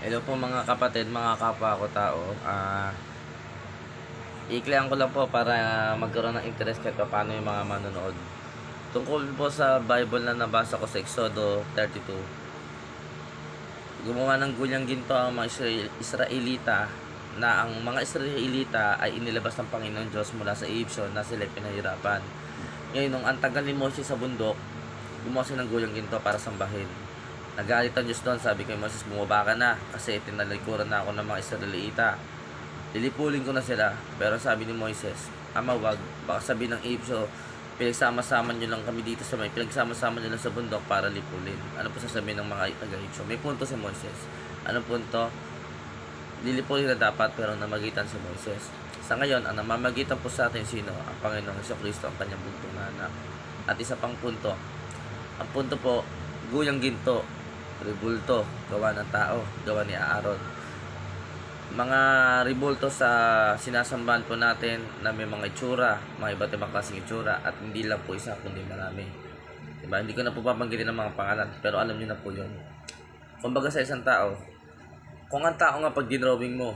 Hello po mga kapatid, mga kapwa ko tao. Iklihan ko lang po para magkaroon ng interest kahit paano yung mga manonood. Tungkol po sa Bible na nabasa ko sa Exodo 32. Gumawa ng gulyang ginto ang mga Israelita na ang mga Israelita ay inilabas ng Panginoon Diyos mula sa Egypto na sila pinahirapan. Ngayon, nung antagal ni Moses sa bundok, gumawa siya ng gulyang ginto para sambahin. Nagalit ang Diyos doon, sabi kay Moses, bumaba ka na kasi tinalikuran na ako ng mga Israelita. Lilipulin ko na sila. Pero sabi ni Moises, Ama wag, baka sabi ng Egypto, pinagsama-sama nyo lang kami dito sa pinagsama-sama nyo lang sa bundok para lipulin. Ano po sasabihin ng mga taga-Egypto? May punto si Moises. Anong punto? Lilipulin na dapat pero namagitan si Moises. Sa ngayon, ang namamagitan po sa atin sino? Ang Panginoong Jesucristo, ang kanyang buntong na anak. At isa pang punto. Ang punto po, guyang ginto, ribulto, gawa ng tao, gawa ni Aaron. Mga ribulto sa sinasambahan po natin na may mga itsura, mga iba't ibang klaseng itsura, at hindi lang po isa kundi marami. Diba? Hindi ko na po papanggitin ng mga pangalan, pero alam niyo na po yun. Kumbaga sa isang tao, kung ang tao nga pag dinrawing mo,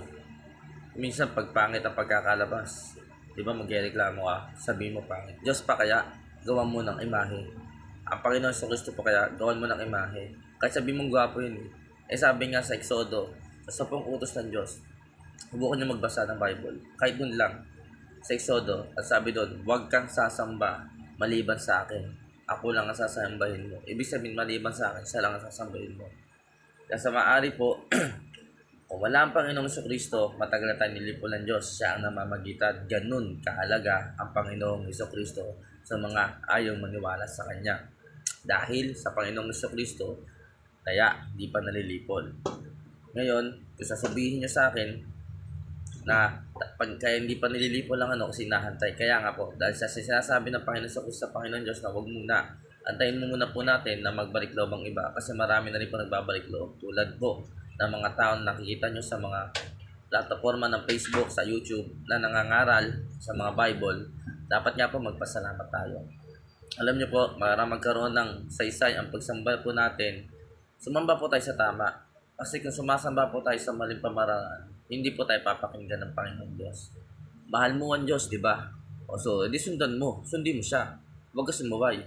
minsan pag pangit ang pagkakalabas, diba magreklamo ka, sabihin mo pangit. Diyos pa kaya, gawan mo ng imahe. Ang Panginoon Jesucristo po kaya, gawan mo ng imahe. Kahit sabi mong gwapo yun eh. Sabi nga sa Exodo, sa 10 utos ng Diyos, huwag niyo magbasa ng Bible. Kahit dun lang, sa Exodo, at sabi doon, huwag kang sasamba maliban sa akin. Ako lang ang sasambahin mo. Ibig sabihin, maliban sa akin, siya lang ang sasambahin mo. Kaya sa maaari po, kung wala ang Panginoong Jesucristo, matagal na tayo nilipol ng Diyos. Siya ang namamagitan. Ganun kahalaga ang Panginoong Jesucristo sa mga ayaw maniwala sa Kanya. Dahil sa Panginoong Jesucristo, kaya hindi pa nalilipol. Ngayon, kung sasabihin nyo sa akin na kaya hindi pa nililipol lang kasi nahantay. Kaya nga po, dahil sa sinasabi ng Panginoon sa Panginoon Diyos na huwag muna, antayin mo muna po natin na magbalik loob ang iba kasi marami na rin po nagbabalik loob. Tulad po ng mga taon nakikita nyo sa mga plataforma ng Facebook, sa YouTube na nangangaral sa mga Bible, dapat nga po magpasalamat tayo. Alam nyo po, para magkaroon ng saysay ang pagsamba po natin, sumamba po tayo sa tama. Kasi kung sumasamba po tayo sa maling pamaraan, hindi po tayo papakinggan ng Panginoon Diyos. Mahal mo ang Diyos, di ba? O so, edi sundan mo. Sundin mo siya. Huwag ka sumubay.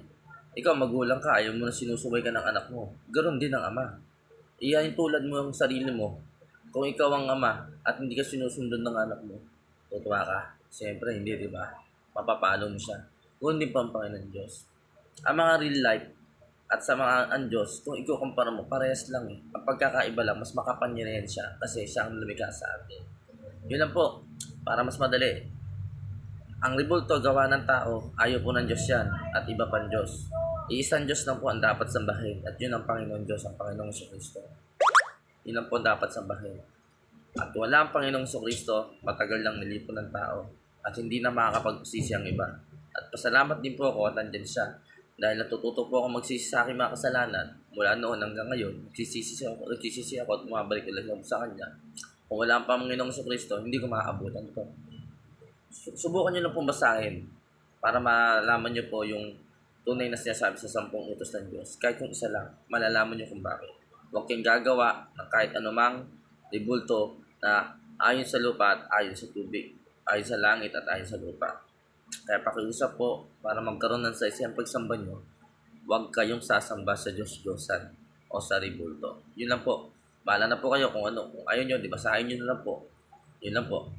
Ikaw, magulang ka, ayaw mo na sinusubay ka ng anak mo. Ganon din ang ama. Iyan tulad mo ang sarili mo. Kung ikaw ang ama at hindi ka sinusundon ng anak mo, tutuwa ka. Siyempre, hindi, di ba? Mapapalo mo siya. Kung hindi pa ang Panginoon Diyos. Ang mga real life, at sa mga ang Diyos, kung ikukumpara mo, parehas lang eh. Ang pagkakaiba lang, mas makapangyarihan siya kasi siya ang lumikha sa atin. Yun lang po, para mas madali. Ang ribulto gawa ng tao, ayaw po ng Diyos yan, at iba pang Diyos. Iisang Diyos lang po ang dapat sambahin, at yun ang Panginoon Diyos, ang Panginoong Jesucristo. Yun lang po dapat sambahin. At wala ang Panginoong Jesucristo, matagal lang nilipon ng tao, at hindi na makakapagsisi ang iba. At pasalamat din po ako at nandyan siya. Dahil natututo po ako magsisi sa aking mga kasalanan, mula noon hanggang ngayon, nagsisisi ako at bumabalik ulit sa Kanya. Kung wala ang Panginoong Jesucristo, hindi ko maaabutan ito. Subukan nyo lang pong basahin para malaman nyo po yung tunay na sinasabi sa 10 utos ng Diyos. Kahit kung isa lang, malalaman nyo kung bakit. Huwag kayong gagawa ng kahit anumang ribulto na ayon sa lupa at ayon sa tubig, ayon sa langit at ayon sa lupa. Kaya pakiusap po, para magkaroon ng saysay ang pagsamba nyo, huwag kayong sasamba sa Diyos-Diyosan o sa ribulto. Yun lang po. Bahala na po kayo kung ano. Kung ayaw nyo, di basahin nyo na lang po. Yun lang po.